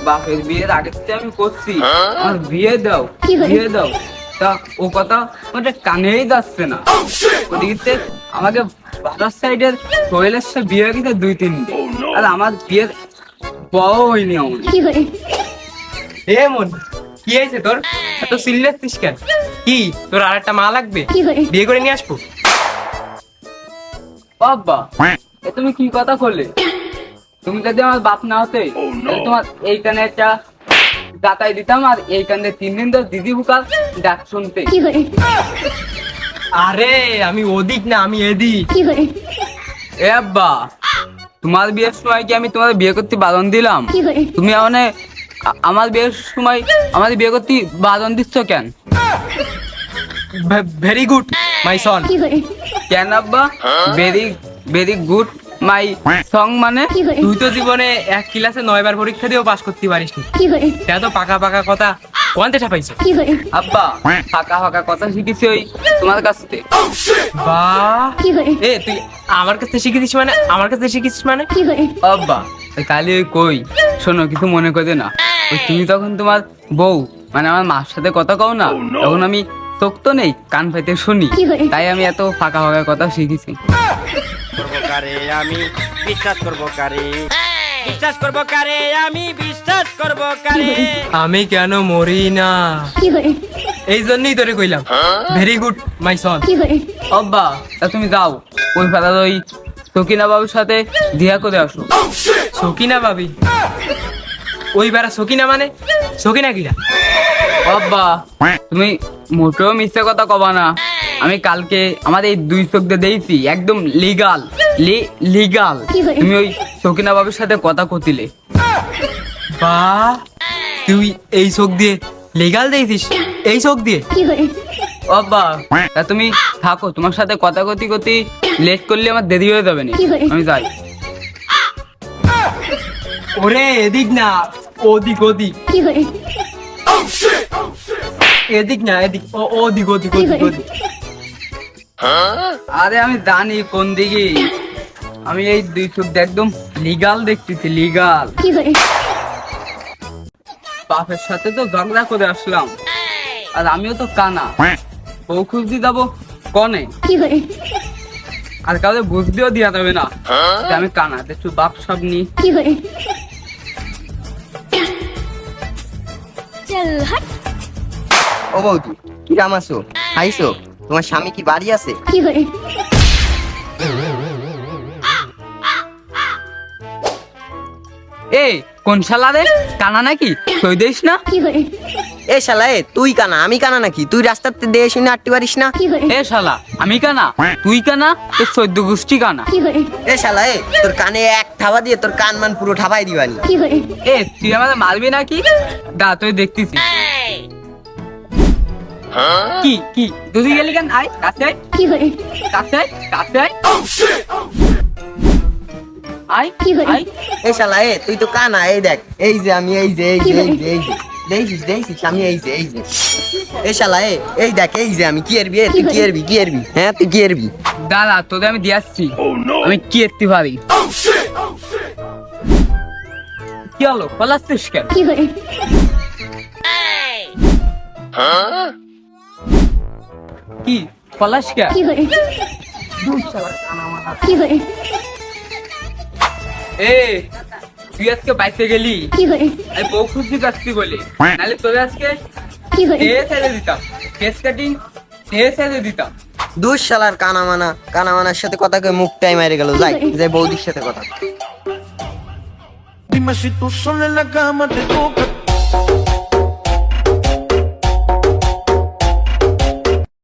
বাপের বিয়ের আগে থেকে আমি করছি, আমার বিয়ে দাও বিয়ে দাও, তা ও কথা ওটা কানেই যাচ্ছে না। ওদিকে আমাকে বাজার সাইডের সোহেলের সাথে বিয়ে হয়ে গেছে 2-3 দিন, আর আমার বিয়ের বউ হয়নি আমার। এ মন, কি হয়েছে তোর? এত সিরিয়াস কেন? কি তোর আর একটা মা লাগবে? বিয়ে করে নিয়ে আসবো? বাবা এ তুমি কি কথা করলে? তুমি যদি আমার বাপ না হতে তাহলে তোমার এইখানে একটা গাতাই দিতাম, আর এইখানে 3 দিন ধরে দিদি বুকার ডাক শুনতে। আরে আমি ওদিক না, আমি এদিক। এ আব্বা, তোমার বিয়ের সময় কি আমি তোমার বিয়ে করতে বারণ দিলাম? তুমি মানে আমার বিয়ের সময় আমাদের বিয়ে করতে বারণ দিচ্ছ কেন? ভেরি গুড মাই সন। কেন আব্বা? Very very good my song মানে? তুই তো জীবনে 1 ক্লাসে 9 বার পরীক্ষা দিয়েও পাস করতে পারিস নি। এটা তো পাকা পাকা কথা কোয়ান্তে ছাপাইছো? আব্বা ফাঁকা ফাঁকা কথা শিখেছি ওই তোমার কাছ থেকে। বাহ, এ তুই আমার কাছে শিখেছিস মানে? আমার কাছে শিখেছিস মানে? আব্বা কালি ওই কই, শোনো কিছু মনে করে না। ওই তুমি তখন তোমার বউ মানে আমার মার সাথে কথা কও না, তখন আমি চোখ তো নেই, কান পাইতে শুনি, তাই আমি এত ফাঁকা ফাঁকা কথা শিখেছি। করবো কারে আমি বিশ্বাস করবো কারে, বিশ্বাস করবো কারে আমি বিশ্বাস করবো কারে। আমি কেন মরি না, এই জন্যই তোরে কইলাম ভেরি গুড মাই সন। আব্বা তা তুমি যাও ওই ফেলার ওই সকিনা বাবুর সাথে দেখা করে আসো। সকিনা ভাবি? ওই বেড়া সকিনা মানে? সকিনা কিরা? আব্বা তুমি মোটেও মিথ্যে কথা কবা না, আমি কালকে আমার এই 2 চোখ দিয়ে দেখছি একদম লিগাল লিগাল তুমি ওই সকিনা বাবুর সাথে কথা কতিলে। বাহ, তুই এই চোখ দিয়ে লিগাল দিয়েছিস? এই চোখ দিয়ে? আব্বা তা তুমি থাকো, তোমার সাথে কথা কতি কতি লেট করলে আমার দেরি হয়ে যাবে না, আমি যাই। ওরে এদিক না, ওদিক ওদিক, এদিক না এদিক, ওদিক ওদিক ওদিক ওদিক। আরে আমি জানি কোন দিকে, আমি এই 2 চোখ দিয়ে একদম লিগাল দেখতেছি লিগাল। বাপের সাথে তো ঝগড়া করে আসলাম, আর আমিও তো কানা, বউ খুঁজতে যাবো কনে, আর কাউকে বুঝতেও দিয়া যাবে না যে আমি কানা, একটু বাপ সব নি। ও বৌদি, কিরাম আছো? খাইছো? তোমার স্বামী কি বাড়ি আছে? এই কোন শালা রে, কানা নাকি? সই দিস না? এ শালা, এ তুই কানা আমি কানা নাকি? তুই রাস্তাতে দিয়ে শুনে আটতে পারিস না? এ শালা আমি কানা তুই কানা, তোর 14 গোষ্ঠী কানা। এ শালা, এ তোর কানে এক থাবা দিয়ে তোর কান মান পুরো ঠাপাই দিবানি। এ তুই আমাদের মারবি নাকি? দা তুই দেখতেছি। কি কি দুদি গেলি কেন? আয় কাছে আয়, কাছে আয়, কাছে আয়, আয় আয়। এ শালা, এ তুই তো কানা। এই দেখ, এই যে আমি, এই যে এই যে এই যে এই যে দেখিস দেখিস আমি, এই যে এই যে। এ শালা, এ এই দেখ, এই যে আমি কি এরবি? তুই কি এরবি? কি এরবি? হ্যাঁ তুই কি এরবি? দাদা তোদের আমি দিয়ে আসছি, আমি কি এরতে পারি। কি হলো পালাচ্ছিস কেন? কি পলাশ কেন? এ তুই আজকে বাইসে গেলি, আমি বউ খুঁজতে যাচ্ছি বলে, নাহলে তোদের আজকে ছেড়ে দিতাম, কেস কাটিং ছেড়ে দিতাম। দুই শালার কানামানার সাথে কথা কয়ে মুখটাই মেরে গেল। যাই বৌদির সাথে কথা। Dime si tú sola en la cama te toca